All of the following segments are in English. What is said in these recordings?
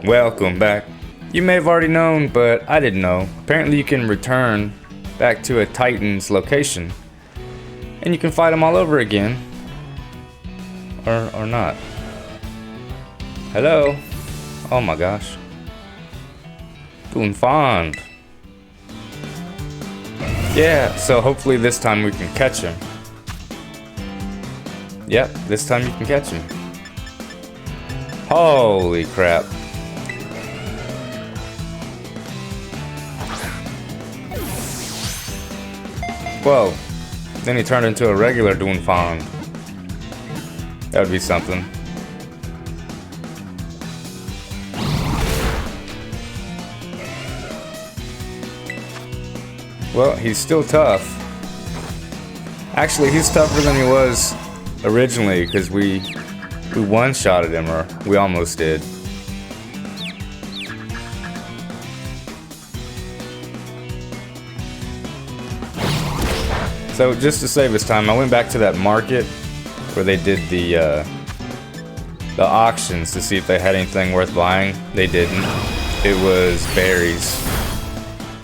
Welcome back. You may have already known, but I didn't know. Apparently you can return back to a Titan's location. And you can fight them all over again. Or not. Hello? Oh my gosh. Doing fine. Yeah, so hopefully this time we can catch him. Yep, this time you can catch him. Holy crap. Whoa. Then he turned into a regular Doonfond. That would be something. Well, he's still tough. Actually, he's tougher than he was originally because we one-shotted him, or we almost did. So just to save us time, I went back to that market where they did the auctions to see if they had anything worth buying. They didn't. It was berries,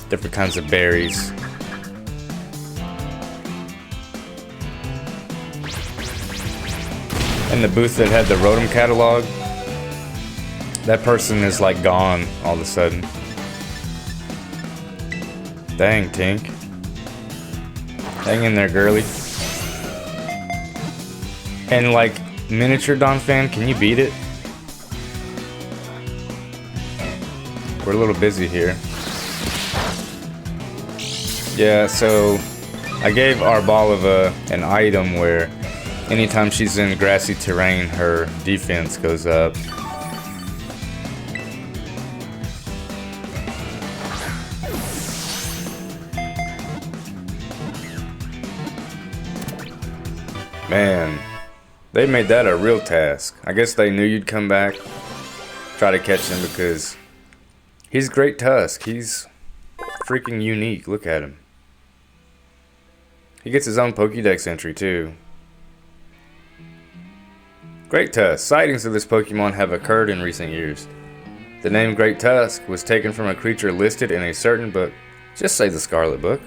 different kinds of berries. And the booth that had the Rotom catalog, that person is like gone all of a sudden. Dang, Tink. Hang in there, girly. And like miniature Donphan, can you beat it? We're a little busy here. Yeah, so I gave Arboliva an item where anytime she's in grassy terrain, her defense goes up. Man, they made that a real task. I guess they knew you'd come back, try to catch him, because he's Great Tusk. He's freaking unique. Look at him. He gets his own Pokédex entry too. Great Tusk. Sightings of this Pokemon have occurred in recent years. The name Great Tusk was taken from a creature listed in a certain book. Just say the Scarlet book.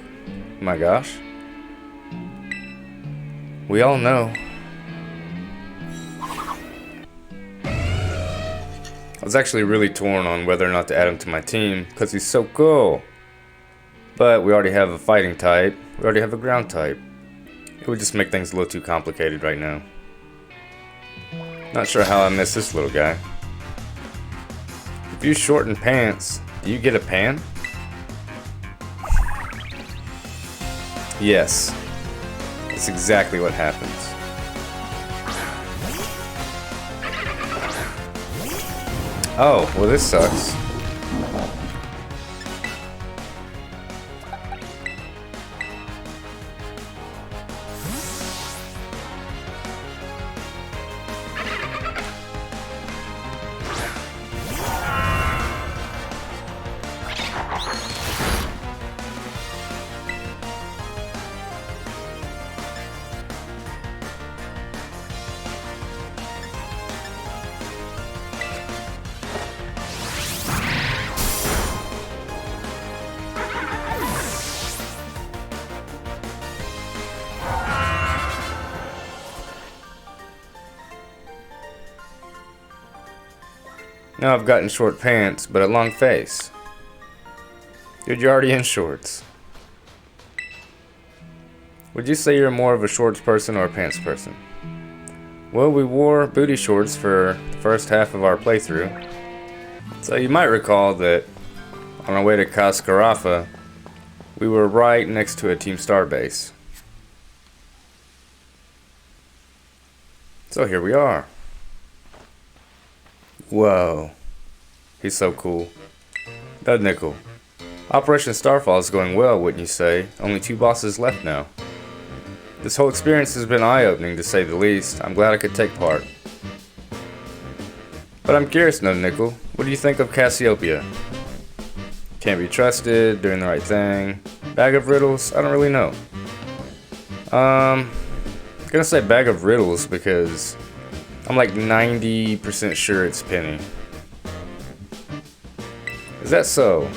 My gosh. We all know. I was actually really torn on whether or not to add him to my team because he's so cool. But we already have a fighting type. We already have a ground type. It would just make things a little too complicated right now. Not sure how I missed this little guy. If you shorten pants, do you get a pan? Yes. That's exactly what happens. Oh, well this sucks. Now I've gotten short pants, but a long face. Dude, you're already in shorts. Would you say you're more of a shorts person or a pants person? Well, we wore booty shorts for the first half of our playthrough. So you might recall that on our way to Cascarafa, we were right next to a Team Star base. So here we are. Whoa. He's so cool. Nud Nickel. Operation Starfall is going well, wouldn't you say? Only 2 bosses left now. This whole experience has been eye-opening, to say the least. I'm glad I could take part. But I'm curious, Nud Nickel. What do you think of Cassiopeia? Can't be trusted, doing the right thing. Bag of riddles? I don't really know. I'm gonna say bag of riddles because I'm like 90% sure it's Penny. Is that so?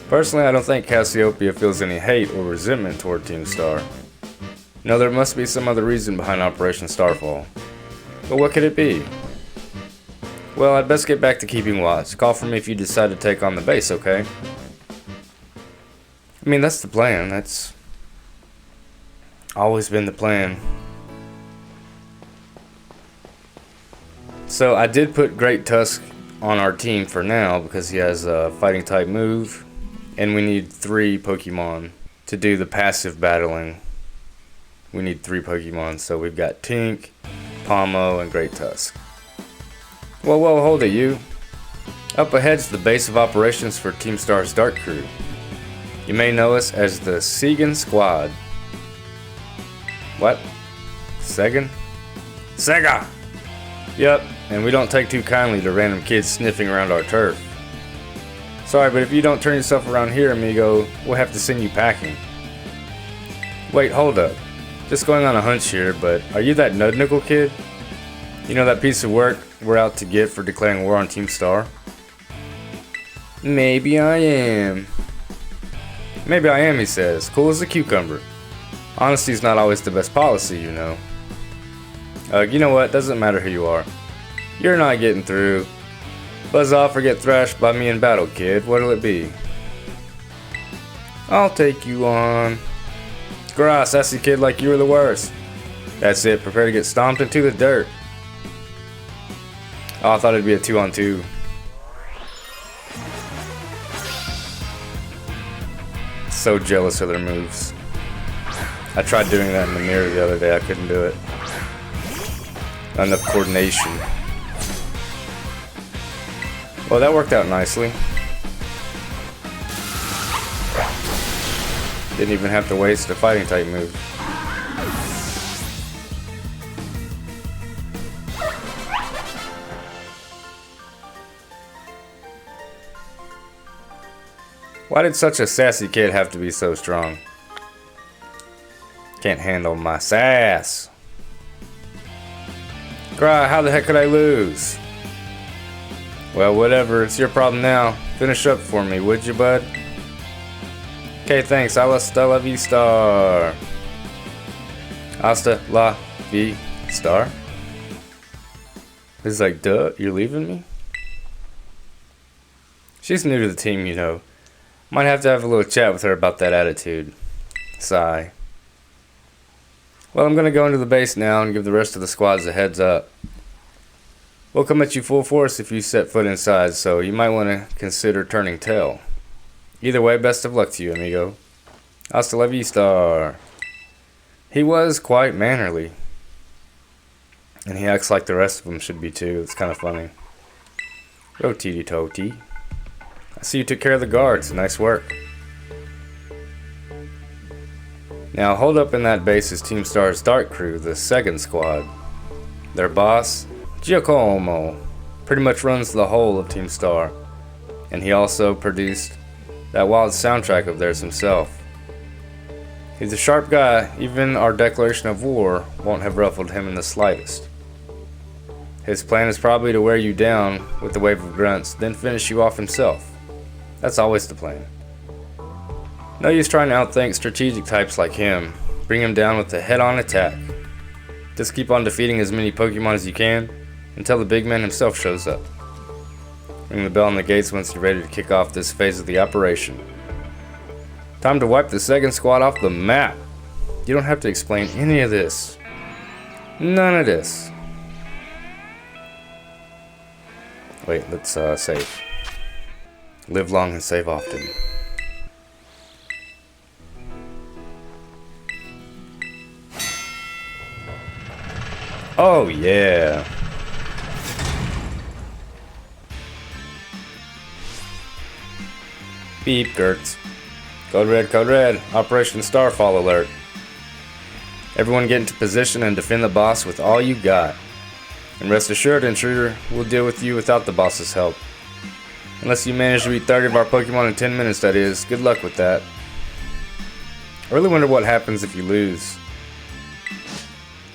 Personally, I don't think Cassiopeia feels any hate or resentment toward Team Star. No, there must be some other reason behind Operation Starfall. But what could it be? Well, I'd best get back to keeping watch. Call for me if you decide to take on the base, okay? I mean, that's the plan. That's always been the plan. So I did put Great Tusk on our team for now because he has a fighting type move, and we need 3 Pokemon to do the passive battling. We need 3 Pokemon, so we've got Tink, Pomo, and Great Tusk. Whoa, whoa, hold it, you. Up ahead's the base of operations for Team Star's Dark Crew. You may know us as the Segan Squad. What? Segan? Sega! Yep, and we don't take too kindly to random kids sniffing around our turf. Sorry, but if you don't turn yourself around here, amigo, we'll have to send you packing. Wait, hold up. Just going on a hunch here, but are you that Nud Nickel kid? You know that piece of work we're out to get for declaring war on Team Star? Maybe I am. Maybe I am, he says. Cool as a cucumber. Honesty's not always the best policy, you know. You know what? Doesn't matter who you are. You're not getting through. Buzz off or get thrashed by me in battle, kid. What'll it be? I'll take you on. Grah, sassy kid like you are the worst. That's it. Prepare to get stomped into the dirt. Oh, I thought it'd be a 2-on-2. So jealous of their moves. I tried doing that in the mirror the other day. I couldn't do it. Not enough coordination. Well, that worked out nicely. Didn't even have to waste a fighting type move. Why did such a sassy kid have to be so strong? Can't handle my sass. Cry, how the heck could I lose? Well, whatever, it's your problem now. Finish up for me, would you, bud? Okay, thanks. Hasta la vista. Hasta la vista. It's like, duh, you're leaving me? She's new to the team, you know. Might have to have a little chat with her about that attitude. Sigh. Well, I'm gonna go into the base now and give the rest of the squads a heads up. We'll come at you full force if you set foot inside, so you might want to consider turning tail. Either way, best of luck to you, amigo. Hasta la vista. He was quite mannerly. And he acts like the rest of them should be too. It's kind of funny. Rotiti toti. I see you took care of the guards. Nice work. Now, hold up in that base is Team Star's Dark Crew, the second squad. Their boss, Giacomo, pretty much runs the whole of Team Star. And he also produced that wild soundtrack of theirs himself. He's a sharp guy. Even our declaration of war won't have ruffled him in the slightest. His plan is probably to wear you down with the wave of grunts, then finish you off himself. That's always the plan. No use trying to outthink strategic types like him. Bring him down with a head-on attack. Just keep on defeating as many Pokemon as you can until the big man himself shows up. Ring the bell on the gates once you're ready to kick off this phase of the operation. Time to wipe the second squad off the map. You don't have to explain any of this. None of this. Wait, let's save. Live long and save often. Oh yeah. Beep, Gertz. Code red, Operation Starfall alert. Everyone get into position and defend the boss with all you got. And rest assured, intruder, we'll deal with you without the boss's help. Unless you manage to beat 30 of our Pokemon in 10 minutes, that is. Good luck with that. I really wonder what happens if you lose.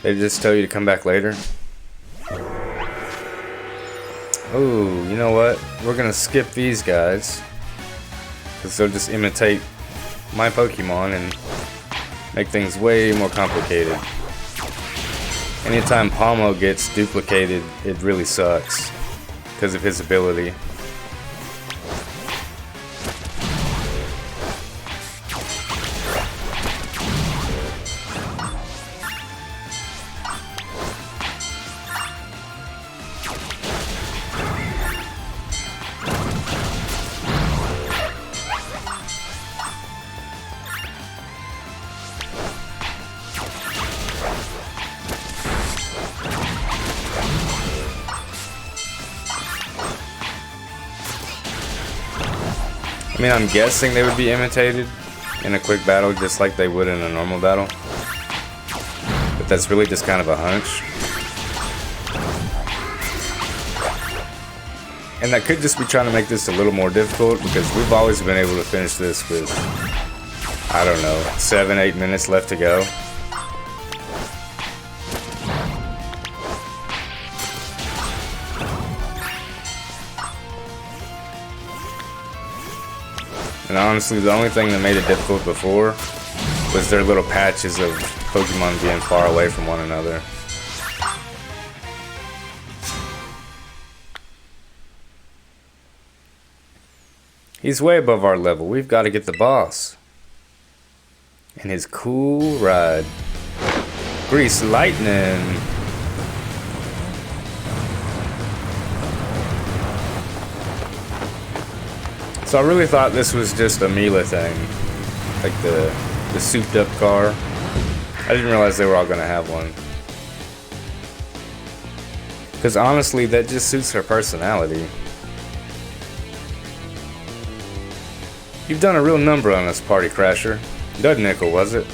They just tell you to come back later? Ooh, you know what? We're gonna skip these guys, because they'll just imitate my Pokemon and make things way more complicated. Anytime Palmo gets duplicated, it really sucks because of his ability. I mean, I'm guessing they would be imitated in a quick battle just like they would in a normal battle. But that's really just kind of a hunch. And that could just be trying to make this a little more difficult because we've always been able to finish this with, I don't know, 7-8 minutes left to go. And honestly, the only thing that made it difficult before was their little patches of Pokemon being far away from one another. He's way above our level. We've got to get the boss. And his cool ride. Grease Lightning. So I really thought this was just a Mila thing, like the souped up car. I didn't realize they were all gonna have one. Because honestly, that just suits her personality. You've done a real number on us, Party Crasher. Nud Nickel, was it?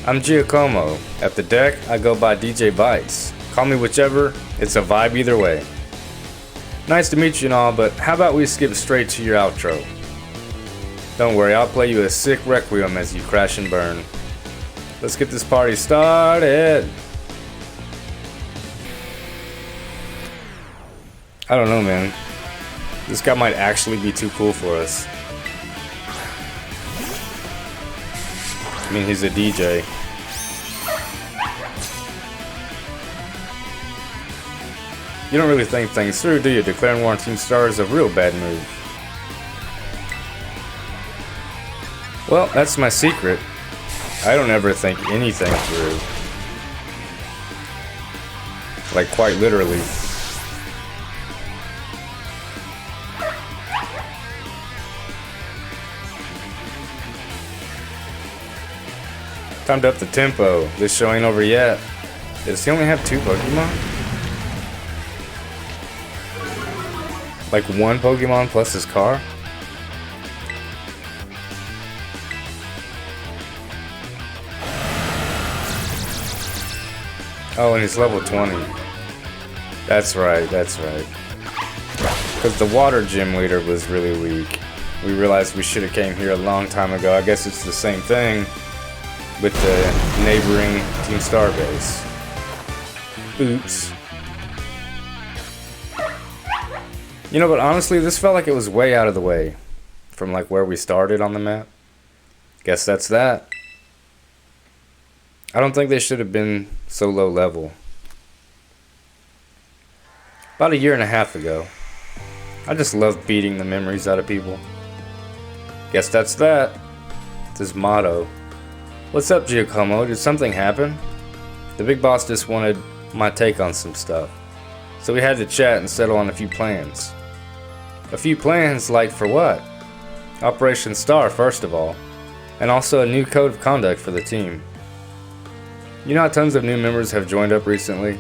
I'm Giacomo. At the deck, I go by DJ Bites. Call me whichever, it's a vibe either way. Nice to meet you and all, but how about we skip straight to your outro? Don't worry, I'll play you a sick requiem as you crash and burn. Let's get this party started! I don't know, man. This guy might actually be too cool for us. I mean, he's a DJ. You don't really think things through, do you? Declaring war on Team Star is a real bad move. Well, that's my secret. I don't ever think anything through. Like, quite literally. Time to up the tempo. This show ain't over yet. Does he only have 2 Pokemon? Like 1 Pokemon plus his car? Oh, and he's level 20. That's right, that's right. Because the water gym leader was really weak. We realized we should have came here a long time ago. I guess it's the same thing with the neighboring Team Star base. Oops. You know, but honestly, this felt like it was way out of the way from like where we started on the map. Guess that's that. I don't think they should have been so low level. About 1.5 years ago. I just love beating the memories out of people. Guess that's that. It's his motto. What's up, Giacomo? Did something happen? The big boss just wanted my take on some stuff. So we had to chat and settle on a few plans. A few plans, like for what? Operation Star, first of all. And also a new code of conduct for the team. You know how tons of new members have joined up recently?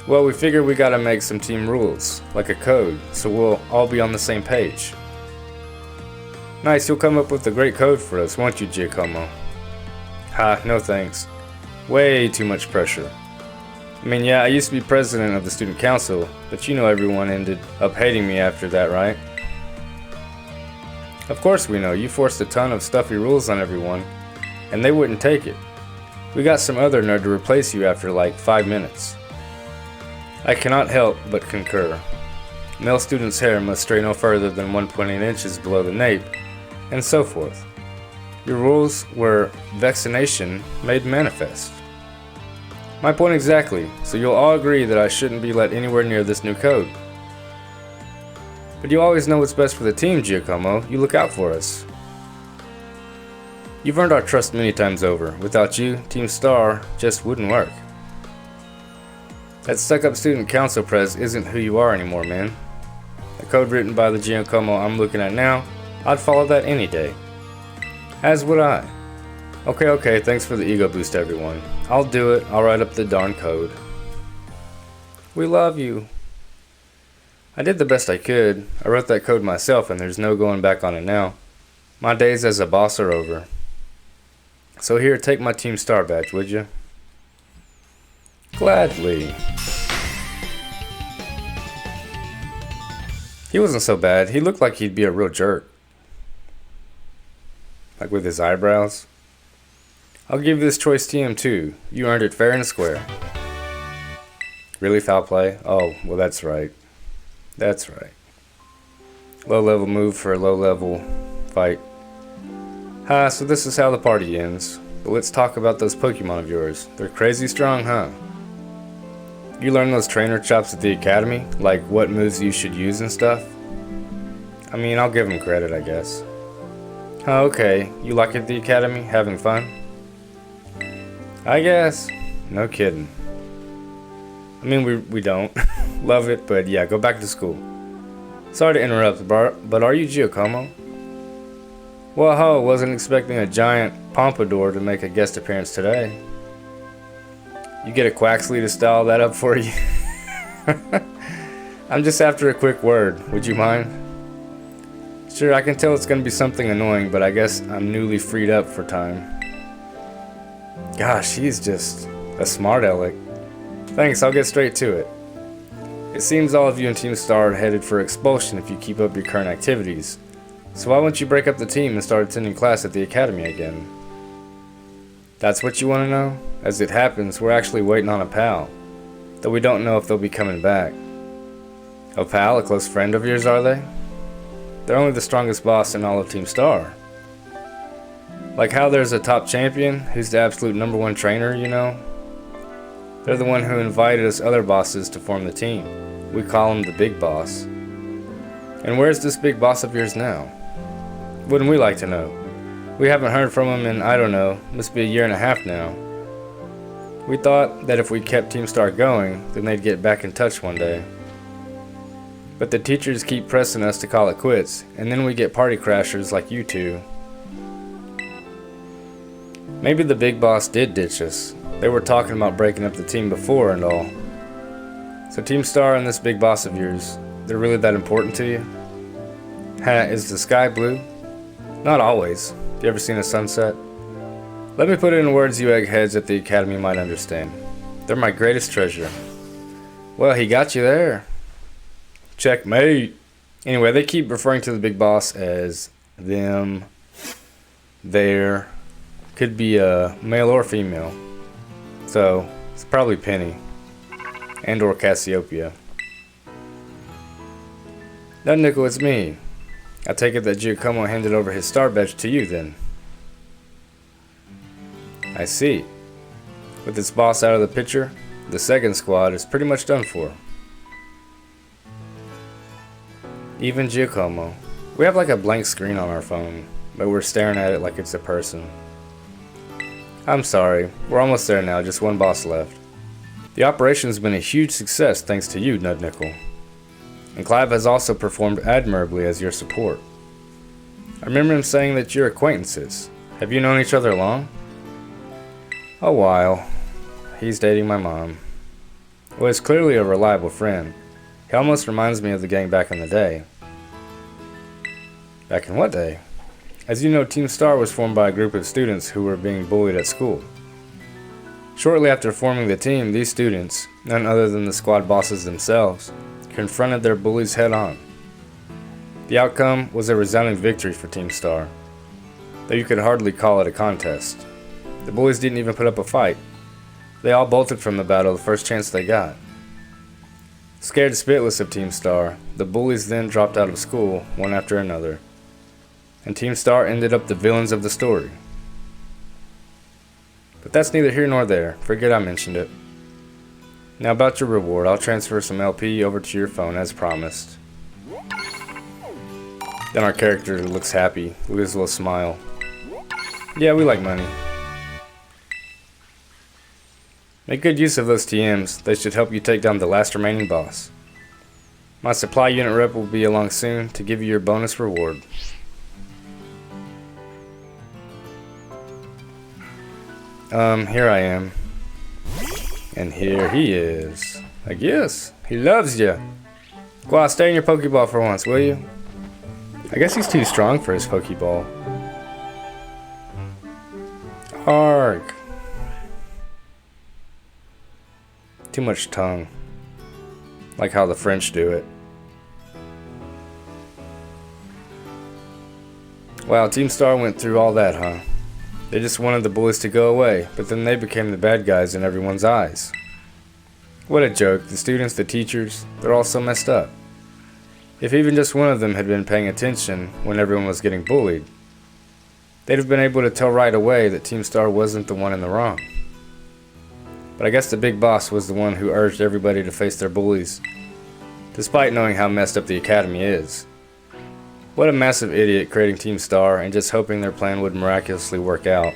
Well, we figured we gotta make some team rules, like a code, so we'll all be on the same page. Nice, you'll come up with a great code for us, won't you, Giacomo? Ha, no thanks. Way too much pressure. I mean, yeah, I used to be president of the student council, but you know everyone ended up hating me after that, right? Of course we know, you forced a ton of stuffy rules on everyone, and they wouldn't take it. We got some other nerd to replace you after like 5 minutes. I cannot help but concur. Male students' hair must stray no further than 1.8 inches below the nape, and so forth. Your rules were vaccination made manifest. My point exactly, so you'll all agree that I shouldn't be let anywhere near this new code. But you always know what's best for the team, Giacomo. You look out for us. You've earned our trust many times over. Without you, Team Star just wouldn't work. That stuck-up student council pres isn't who you are anymore, man. The code written by the Giacomo I'm looking at now, I'd follow that any day. As would I. Okay, thanks for the ego boost, everyone. I'll do it. I'll write up the darn code. We love you. I did the best I could. I wrote that code myself, and there's no going back on it now. My days as a boss are over. So here, take my Team Star badge, would you? Gladly. He wasn't so bad. He looked like he'd be a real jerk. Like with his eyebrows. I'll give you this choice TM too. You earned it fair and square. Really, foul play? Oh, well that's right. That's right. Low level move for a low level fight. So this is how the party ends. But let's talk about those Pokemon of yours. They're crazy strong, huh? You learn those trainer chops at the academy? Like what moves you should use and stuff? I mean, I'll give them credit, I guess. Oh, okay. You like it at the academy? Having fun? I guess. No kidding. I mean, we don't. Love it, but yeah, go back to school. Sorry to interrupt, but are you Giacomo? Well, ho, wasn't expecting a giant pompadour to make a guest appearance today. You get a Quaxly to style that up for you? I'm just after a quick word. Would you mind? Sure, I can tell it's going to be something annoying, but I guess I'm newly freed up for time. Gosh, he's just a smart aleck. Thanks, I'll get straight to it. It seems all of you in Team Star are headed for expulsion if you keep up your current activities. So why won't you break up the team and start attending class at the academy again? That's what you want to know? As it happens, we're actually waiting on a pal, though we don't know if they'll be coming back. A pal, a close friend of yours, are they? They're only the strongest boss in all of Team Star. Like how there's a top champion who's the absolute #1 trainer, you know? They're the one who invited us other bosses to form the team. We call him the Big Boss. And where's this big boss of yours now? Wouldn't we like to know? We haven't heard from him in, I don't know, must be a year and a half now. We thought that if we kept Team Star going, then they'd get back in touch one day. But the teachers keep pressing us to call it quits, and then we get party crashers like you two. Maybe the big boss did ditch us. They were talking about breaking up the team before and all. So Team Star and this big boss of yours, they're really that important to you? Is the sky blue? Not always. You ever seen a sunset? Let me put it in words you eggheads at the academy might understand. They're my greatest treasure. Well, he got you there. Checkmate. Anyway, they keep referring to the big boss as them, their. Could be a male or female. So, it's probably Penny. And or Cassiopeia. Nud Nickel, it's me. I take it that Giacomo handed over his star badge to you then. I see. With its boss out of the picture, the second squad is pretty much done for. Even Giacomo. We have like a blank screen on our phone, but we're staring at it like it's a person. I'm sorry, we're almost there now, just one boss left. The operation's been a huge success thanks to you, Nud Nickel. And Clive has also performed admirably as your support. I remember him saying that you're acquaintances. Have you known each other long? A while. He's dating my mom. Well, he's clearly a reliable friend. He almost reminds me of the gang back in the day. Back in what day? As you know, Team Star was formed by a group of students who were being bullied at school. Shortly after forming the team, these students, none other than the squad bosses themselves, confronted their bullies head-on. The outcome was a resounding victory for Team Star, though you could hardly call it a contest. The bullies didn't even put up a fight. They all bolted from the battle the first chance they got. Scared spitless of Team Star, the bullies then dropped out of school, one after another. And Team Star ended up the villains of the story. But that's neither here nor there, forget I mentioned it. Now about your reward, I'll transfer some LP over to your phone as promised. Then our character looks happy, with his little smile. Yeah, we like money. Make good use of those TMs, they should help you take down the last remaining boss. My supply unit rep will be along soon to give you your bonus reward. Here I am. And here he is. I guess. He loves you. Go out, stay in your Pokeball for once, will you? I guess he's too strong for his Pokeball. Arg. Too much tongue. Like how the French do it. Wow, Team Star went through all that, huh? They just wanted the bullies to go away, but then they became the bad guys in everyone's eyes. What a joke. The students, the teachers, they're all so messed up. If even just one of them had been paying attention when everyone was getting bullied, they'd have been able to tell right away that Team Star wasn't the one in the wrong. But I guess the big boss was the one who urged everybody to face their bullies, despite knowing how messed up the academy is. What a massive idiot creating Team Star and just hoping their plan would miraculously work out.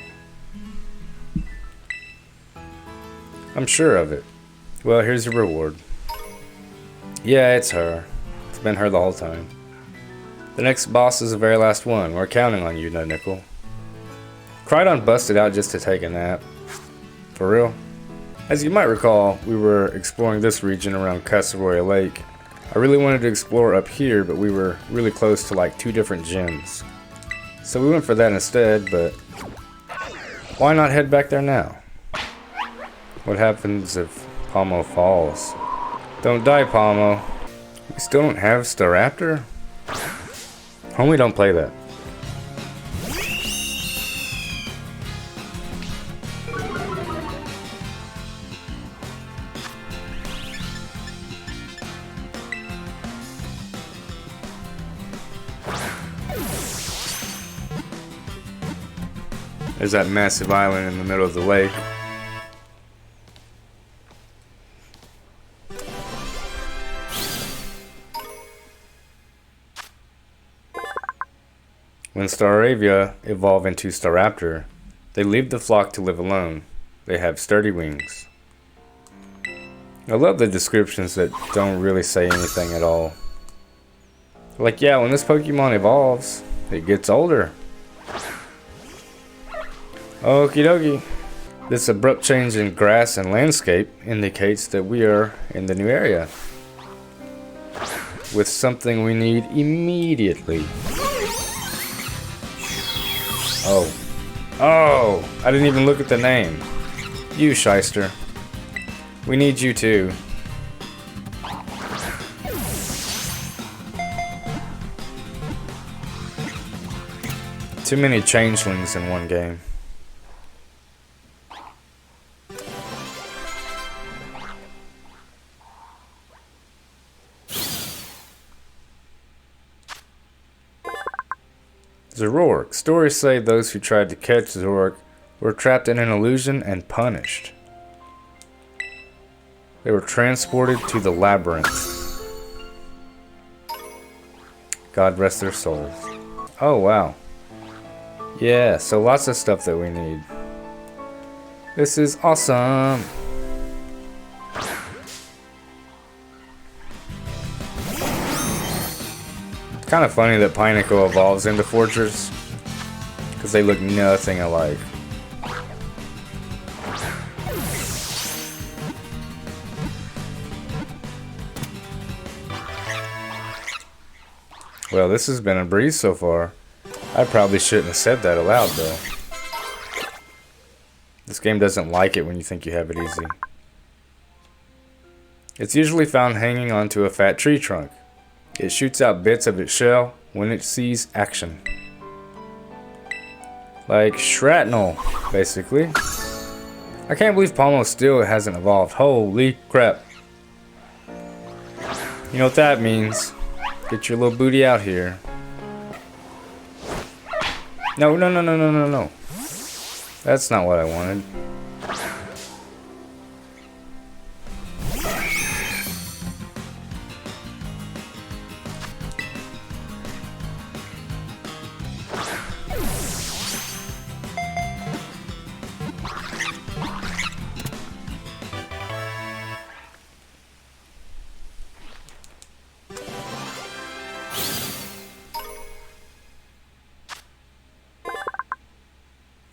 I'm sure of it. Well, here's your reward. Yeah, it's her. It's been her the whole time. The next boss is the very last one. We're counting on you, Nud Nickel. Koraidon busted out just to take a nap. For real? As you might recall, we were exploring this region around Quaxly Lake. I really wanted to explore up here, but we were really close to like 2 different gyms. So we went for that instead, but why not head back there now? What happens if Palmo falls? Don't die, Palmo. We still don't have Staraptor? Homie, don't play that. There's that massive island in the middle of the lake. When Staravia evolve into Staraptor, they leave the flock to live alone. They have sturdy wings. I love the descriptions that don't really say anything at all. Like, yeah, when this Pokemon evolves, it gets older. Okie dokie. This abrupt change in grass and landscape indicates that we are in the new area. With something we need immediately. Oh. Oh! I didn't even look at the name. You, shyster. We need you too. Too many changelings in one game. Zoroark. Stories say those who tried to catch Zoroark were trapped in an illusion and punished. They were transported to the labyrinth. God rest their souls. Oh wow. Yeah, so lots of stuff that we need. This is awesome. Kind of funny that Pineco evolves into Fortress, because they look nothing alike. Well, this has been a breeze so far. I probably shouldn't have said that aloud though. This game doesn't like it when you think you have it easy. It's usually found hanging onto a fat tree trunk. It shoots out bits of its shell when it sees action. Like shrapnel, basically. I can't believe Palmo still hasn't evolved. Holy crap. You know what that means. Get your little booty out here. No, no, no, no, no, no, no. That's not what I wanted.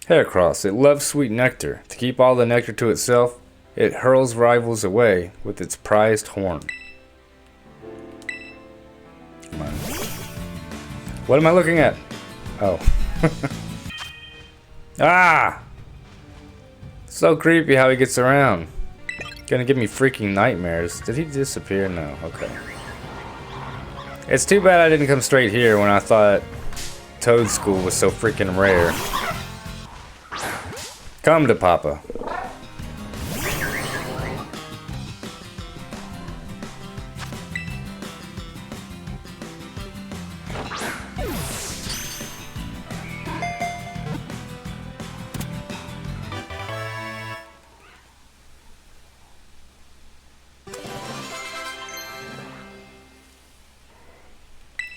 Heracross, it loves sweet nectar. To keep all the nectar to itself, it hurls rivals away with its prized horn. Come on. What am I looking at? Oh. Ah! So creepy how he gets around. Gonna give me freaking nightmares. Did he disappear? No. Okay. It's too bad I didn't come straight here when I thought Toad School was so freaking rare. Come to Papa.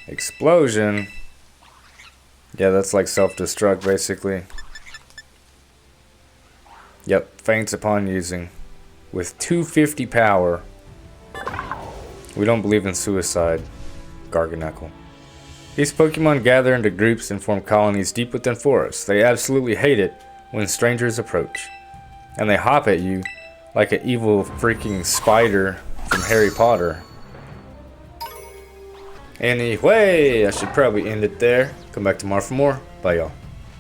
Explosion. Yeah, that's like self-destruct basically. Yep, faints upon using. With 250 power. We don't believe in suicide. Garganacl. These Pokemon gather into groups and form colonies deep within forests. They absolutely hate it when strangers approach. And they hop at you like an evil freaking spider from Harry Potter. Anyway, I should probably end it there. Come back tomorrow for more. Bye, y'all.